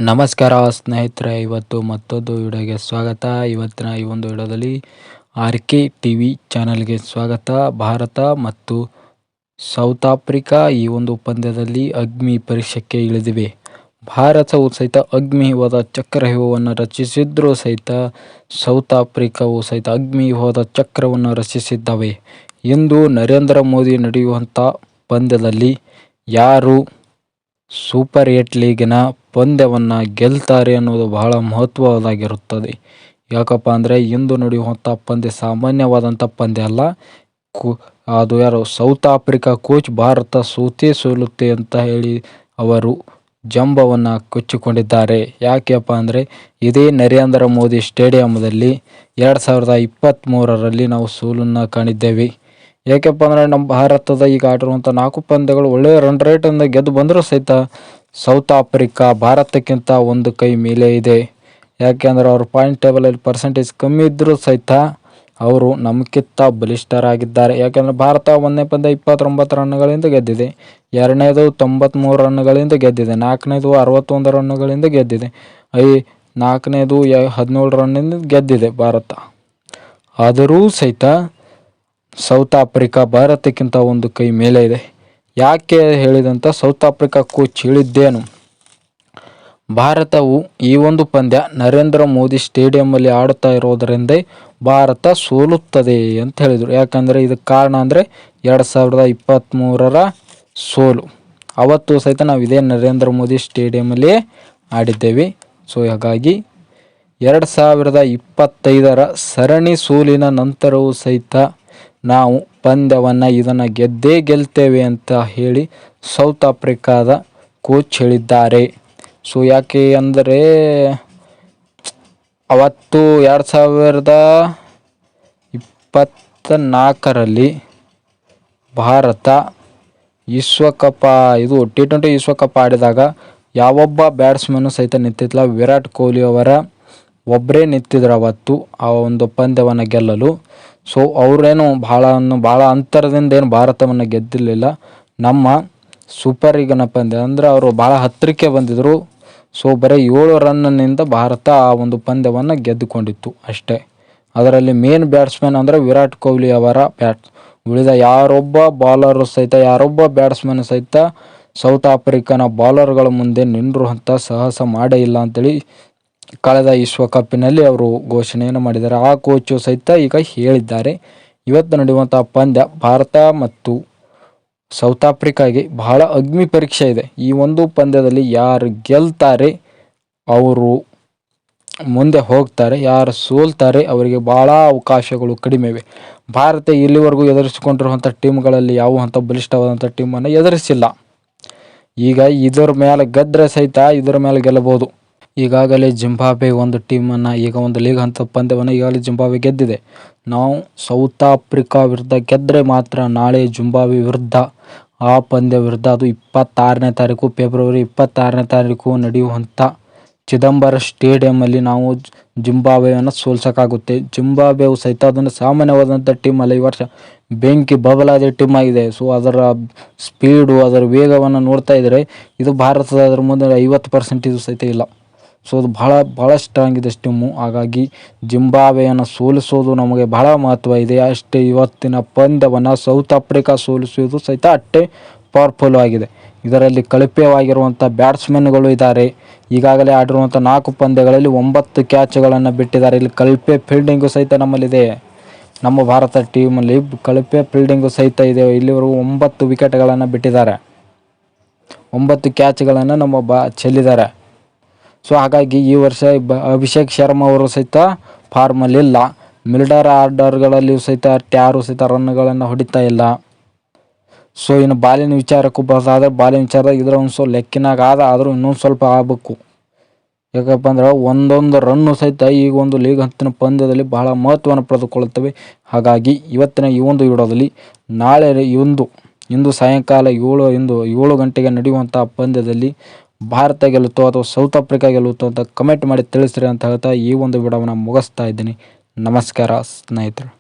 ನಮಸ್ಕಾರ ಸ್ನೇಹಿತರೆ, ಇವತ್ತು ಮತ್ತೊಂದು ವಿಡಿಯೋಗೆ ಸ್ವಾಗತ. ಇವತ್ತಿನ ಈ ಒಂದು ವಿಡಿಯೋದಲ್ಲಿ RK TV ಚಾನಲ್ಗೆ ಸ್ವಾಗತ. ಭಾರತ ಮತ್ತು ಸೌತ್ ಆಫ್ರಿಕಾ ಈ ಒಂದು ಪಂದ್ಯದಲ್ಲಿ ಅಗ್ನಿ ಪರೀಕ್ಷೆಗೆ ಇಳಿದಿವೆ. ಭಾರತವು ಸಹಿತ ಅಗ್ನಿವ್ಯೂಹದ ಚಕ್ರವ್ಯೂಹವನ್ನು ರಚಿಸಿದ್ರೂ ಸಹಿತ ಸೌತ್ ಆಫ್ರಿಕಾವು ಸಹಿತ ಅಗ್ನಿವ್ಯೂಹದ ಚಕ್ರವನ್ನು ರಚಿಸಿದ್ದಾವೆ. ಇಂದು ನರೇಂದ್ರ ಮೋದಿ ನಡೆಯುವಂಥ ಪಂದ್ಯದಲ್ಲಿ ಯಾರು ಸೂಪರ್ 8 ಲೀಗಿನ ಪಂದ್ಯವನ್ನು ಗೆಲ್ತಾರೆ ಅನ್ನೋದು ಬಹಳ ಮಹತ್ವದಾಗಿರುತ್ತದೆ. ಯಾಕಪ್ಪ ಅಂದರೆ ಇಂದು ನಡೆಯುವಂಥ ಪಂದ್ಯ ಸಾಮಾನ್ಯವಾದಂಥ ಪಂದ್ಯ ಅಲ್ಲ. ಅದು ಯಾರು ಸೌತ್ ಆಫ್ರಿಕಾ ಕೋಚ್ ಭಾರತ ಸೋಲುತ್ತೆ ಅಂತ ಹೇಳಿ ಅವರು ಜಂಬವನ್ನು ಕೊಚ್ಚಿಕೊಂಡಿದ್ದಾರೆ. ಯಾಕೆಪ್ಪ ಅಂದರೆ ಇದೇ ನರೇಂದ್ರ ಮೋದಿ ಸ್ಟೇಡಿಯಂದಲ್ಲಿ 2023ರಲ್ಲಿ ನಾವು ಸೋಲನ್ನು ಕಾಣಿದ್ದೇವೆ. ಯಾಕೆಪ್ಪ ಅಂದರೆ ನಮ್ಮ ಭಾರತದ ಈಗ ಆಡಿರುವಂಥ 4 ಪಂದ್ಯಗಳು ಒಳ್ಳೆಯ ರನ್ ರೇಟಿಂದ ಗೆದ್ದು ಬಂದರೂ ಸಹಿತ ಸೌತ್ ಆಫ್ರಿಕಾ ಭಾರತಕ್ಕಿಂತ ಒಂದು ಕೈ ಮೇಲೆ ಇದೆ. ಯಾಕೆಂದರೆ ಅವರು ಪಾಯಿಂಟ್ ಟೇಬಲಲ್ಲಿ ಪರ್ಸೆಂಟೇಜ್ ಕಮ್ಮಿ ಇದ್ದರೂ ಸಹಿತ ಅವರು ನಮಗಿಂತ ಬಲಿಷ್ಠರಾಗಿದ್ದಾರೆ. ಯಾಕೆಂದರೆ ಭಾರತ 1ನೇ ಪಂದ್ಯ 29 ರನ್ಗಳಿಂದ ಗೆದ್ದಿದೆ, 2ನೇದು 93 ರನ್ಗಳಿಂದ ಗೆದ್ದಿದೆ, 4ನೇದು 61 ರನ್ಗಳಿಂದ ಗೆದ್ದಿದೆ, 4ನೇದು 17 ರನ್ನಿಂದ ಗೆದ್ದಿದೆ ಭಾರತ. ಆದರೂ ಸಹಿತ ಸೌತ್ ಆಫ್ರಿಕಾ ಭಾರತಕ್ಕಿಂತ ಒಂದು ಕೈ ಮೇಲೆ ಇದೆ. ಯಾಕೆ ಹೇಳಿದಂಥ ಸೌತ್ ಆಫ್ರಿಕಾ ಕೋಚ್ ಹೇಳಿದ್ದೇನು, ಭಾರತವು ಈ ಒಂದು ಪಂದ್ಯ ನರೇಂದ್ರ ಮೋದಿ ಸ್ಟೇಡಿಯಂನಲ್ಲಿ ಆಡುತ್ತಾ ಇರೋದರಿಂದ ಭಾರತ ಸೋಲುತ್ತದೆ ಅಂತ ಹೇಳಿದರು. ಯಾಕಂದರೆ ಇದಕ್ಕೆ ಕಾರಣ ಅಂದರೆ 2023ರ ಸೋಲು. ಅವತ್ತು ಸಹಿತ ನಾವು ಇದೇ ನರೇಂದ್ರ ಮೋದಿ ಸ್ಟೇಡಿಯಂನಲ್ಲಿ ಆಡಿದ್ದೇವೆ. ಸೊ ಹಾಗಾಗಿ 2025ರ ಸರಣಿ ಸೋಲಿನ ನಂತರವೂ ಸಹಿತ ನಾವು ಪಂದ್ಯವನ್ನು ಇದನ್ನು ಗೆಲ್ತೇವೆ ಅಂತ ಹೇಳಿ ಸೌತ್ ಆಫ್ರಿಕಾದ ಕೋಚ್ ಹೇಳಿದ್ದಾರೆ. ಸೊ ಯಾಕೆ ಅಂದರೆ ಅವತ್ತು 2024ರಲ್ಲಿ ಭಾರತ ವಿಶ್ವಕಪ್ ಇದು T20 ವಿಶ್ವಕಪ್ ಆಡಿದಾಗ ಯಾವೊಬ್ಬ ಬ್ಯಾಟ್ಸ್ಮನ್ನು ಸಹಿತ ನಿಂತಿಲ್ಲ. ವಿರಾಟ್ ಕೊಹ್ಲಿ ಅವರ ಒಬ್ಬರೇ ನಿಂತಿದ್ರು ಅವತ್ತು ಆ ಒಂದು ಪಂದ್ಯವನ್ನು ಗೆಲ್ಲಲು. ಸೊ ಅವರೇನು ಭಾಳ ಅಂತರದಿಂದ ಏನು ಭಾರತವನ್ನು ಗೆದ್ದಿರಲಿಲ್ಲ. ನಮ್ಮ ಸೂಪರ್ ಈಗಿನ ಪಂದ್ಯ ಅಂದರೆ ಅವರು ಭಾಳ ಹತ್ತಿರಕ್ಕೆ ಬಂದಿದ್ದರು. ಸೊ ಬರೀ 7 ರನ್ನಿಂದ ಭಾರತ ಆ ಒಂದು ಪಂದ್ಯವನ್ನು ಗೆದ್ದುಕೊಂಡಿತ್ತು ಅಷ್ಟೇ. ಅದರಲ್ಲಿ ಮೇನ್ ಬ್ಯಾಟ್ಸ್ಮನ್ ಅಂದರೆ ವಿರಾಟ್ ಕೊಹ್ಲಿ ಅವರ ಉಳಿದ ಯಾರೊಬ್ಬ ಬಾಲರು ಸಹಿತ ಯಾರೊಬ್ಬ ಬ್ಯಾಟ್ಸ್ಮನ್ ಸಹಿತ ಸೌತ್ ಆಫ್ರಿಕಾನ ಬಾಲರ್ಗಳ ಮುಂದೆ ನಿಲ್ಲುವಂಥ ಸಾಹಸ ಮಾಡೇ ಇಲ್ಲ ಅಂತೇಳಿ ಕಳೆದ ವಿಶ್ವಕಪ್ಪಿನಲ್ಲಿ ಅವರು ಘೋಷಣೆಯನ್ನು ಮಾಡಿದ್ದಾರೆ. ಆ ಕೋಚು ಸಹಿತ ಈಗ ಹೇಳಿದ್ದಾರೆ. ಇವತ್ತು ನಡೆಯುವಂಥ ಪಂದ್ಯ ಭಾರತ ಮತ್ತು ಸೌತ್ ಆಫ್ರಿಕಾಗೆ ಬಹಳ ಅಗ್ನಿ ಪರೀಕ್ಷೆ ಇದೆ. ಈ ಒಂದು ಪಂದ್ಯದಲ್ಲಿ ಯಾರು ಗೆಲ್ತಾರೆ ಅವರು ಮುಂದೆ ಹೋಗ್ತಾರೆ, ಯಾರು ಸೋಲ್ತಾರೆ ಅವರಿಗೆ ಭಾಳ ಅವಕಾಶಗಳು ಕಡಿಮೆ ಇವೆ. ಭಾರತ ಇಲ್ಲಿವರೆಗೂ ಎದುರಿಸಿಕೊಂಡಿರುವಂಥ ಟೀಮ್ಗಳಲ್ಲಿ ಯಾವುವಂಥ ಬಲಿಷ್ಠವಾದಂಥ ಟೀಮನ್ನು ಎದುರಿಸಿಲ್ಲ. ಈಗ ಇದರ ಮೇಲೆ ಗೆದ್ದರೆ ಸಹಿತ ಇದರ ಮೇಲೆ ಗೆಲ್ಲಬಹುದು. ಈಗಾಗಲೇ ಜಿಂಬಾಬ್ವೆ ಒಂದು ಟೀಮನ್ನು ಈಗ ಒಂದು ಲೀಗ್ ಹಂತದ ಪಂದ್ಯವನ್ನು ಈಗಾಗಲೇ ಜಿಂಬಾಬ್ವೆ ಗೆದ್ದಿದೆ. ನಾವು ಸೌತ್ ಆಫ್ರಿಕಾ ವಿರುದ್ಧ ಗೆದ್ದರೆ ಮಾತ್ರ ನಾಳೆ ಜಿಂಬಾಬ್ವೆ ವಿರುದ್ಧ ಆ ಪಂದ್ಯ ವಿರುದ್ಧ ಅದು 26ನೇ ತಾರೀಕು ಫೆಬ್ರವರಿ 26ನೇ ತಾರೀಕು ನಡೆಯುವಂಥ ಚಿದಂಬರ ಸ್ಟೇಡಿಯಂನಲ್ಲಿ ನಾವು ಜಿಂಬಾಬ್ವೆಯನ್ನು ಸೋಲ್ಸೋಕ್ಕಾಗುತ್ತೆ. ಜಿಂಬಾಬ್ವೆವು ಸಹಿತ ಅದನ್ನು ಸಾಮಾನ್ಯವಾದಂಥ ಟೀಮ್ ಅಲ್ಲ. ಈ ವರ್ಷ ಬೆಂಕಿ ಬಬಲಾದ ಟೀಮ್ ಆಗಿದೆ. ಸೊ ಅದರ ಸ್ಪೀಡು ಅದರ ವೇಗವನ್ನು ನೋಡ್ತಾ ಇದ್ದರೆ ಇದು ಭಾರತದ ಅದರ ಮುಂದೆ 50% ಸಹಿತ ಇಲ್ಲ. ಸೊ ಅದು ಭಾಳ ಸ್ಟ್ರಾಂಗ್ ಇದೆ ಟೀಮು. ಹಾಗಾಗಿ ಜಿಂಬಾಬ್ವೆಯನ್ನು ಸೋಲಿಸೋದು ನಮಗೆ ಬಹಳ ಮಹತ್ವ ಇದೆ. ಅಷ್ಟೇ ಇವತ್ತಿನ ಪಂದ್ಯವನ್ನು ಸೌತ್ ಆಫ್ರಿಕಾ ಸೋಲಿಸುವುದು ಸಹಿತ ಅಷ್ಟೇ ಪವರ್ಫುಲ್ ಆಗಿದೆ. ಇದರಲ್ಲಿ ಕಳಪೆಯಾಗಿರುವಂಥ ಬ್ಯಾಟ್ಸ್ಮನ್ಗಳು ಇದ್ದಾರೆ. ಈಗಾಗಲೇ ಆಡಿರುವಂಥ 4 ಪಂದ್ಯಗಳಲ್ಲಿ 9 ಕ್ಯಾಚ್ಗಳನ್ನು ಬಿಟ್ಟಿದ್ದಾರೆ. ಇಲ್ಲಿ ಕಳಪೆ ಫೀಲ್ಡಿಂಗು ಸಹಿತ ನಮ್ಮಲ್ಲಿದೆ. ನಮ್ಮ ಭಾರತ ಟೀಮಲ್ಲಿ ಕಳಪೆ ಫೀಲ್ಡಿಂಗು ಸಹಿತ ಇದೆ. ಇಲ್ಲಿವರೆಗೂ 9 ವಿಕೆಟ್ಗಳನ್ನು ಬಿಟ್ಟಿದ್ದಾರೆ, 9 ಕ್ಯಾಚ್ಗಳನ್ನು ನಮ್ಮ ಚೆಲ್ಲಿದ್ದಾರೆ. ಸೊ ಹಾಗಾಗಿ ಈ ವರ್ಷ ಅಭಿಷೇಕ್ ಶರ್ಮಾ ಅವರು ಸಹಿತ ಫಾರ್ಮಲ್ಲಿಲ್ಲ. ಮಿಡಲ್ ಆರ್ಡರ್ಗಳಲ್ಲಿಯೂ ಸಹಿತ ಯಾರೂ ಸಹಿತ ರನ್ಗಳನ್ನು ಹೊಡಿತಾ ಇಲ್ಲ. ಸೊ ಇನ್ನು ಬಾಲಿನ ವಿಚಾರಕ್ಕೂ ಬರೋದಾದರೆ ಬಾಲಿನ ವಿಚಾರದಾಗ ಇದರ ಒಂದು ಸ್ವಲ್ಪ ಲೆಕ್ಕಿನಾಗ ಆದರೂ ಇನ್ನೊಂದು ಸ್ವಲ್ಪ ಆಗಬೇಕು. ಯಾಕಪ್ಪ ಅಂದ್ರೆ ಒಂದೊಂದು ರನ್ನು ಸಹಿತ ಈಗ ಒಂದು ಲೀಗ್ ಹಂತದ ಪಂದ್ಯದಲ್ಲಿ ಬಹಳ ಮಹತ್ವವನ್ನು ಪಡೆದುಕೊಳ್ಳುತ್ತವೆ. ಹಾಗಾಗಿ ಇವತ್ತಿನ ಈ ಒಂದು ವಿಡಿಯೋದಲ್ಲಿ ನಾಳೆ ಇಂದು ಸಾಯಂಕಾಲ 7 ಗಂಟೆಗೆ ನಡೆಯುವಂಥ ಪಂದ್ಯದಲ್ಲಿ ಭಾರತ ಗೆಲ್ಲುತ್ತೋ ಅಥವಾ ಸೌತ್ ಆಫ್ರಿಕಾ ಗೆಲ್ಲುತ್ತೋ ಅಂತ ಕಮೆಂಟ್ ಮಾಡಿ ತಿಳಿಸ್ರಿ ಅಂತ ಹೇಳ್ತಾ ಈ ಒಂದು ವಿಡಿಯೋವನ್ನು ಮುಗಿಸ್ತಾ ಇದ್ದೀನಿ. ನಮಸ್ಕಾರ ಸ್ನೇಹಿತರೆ.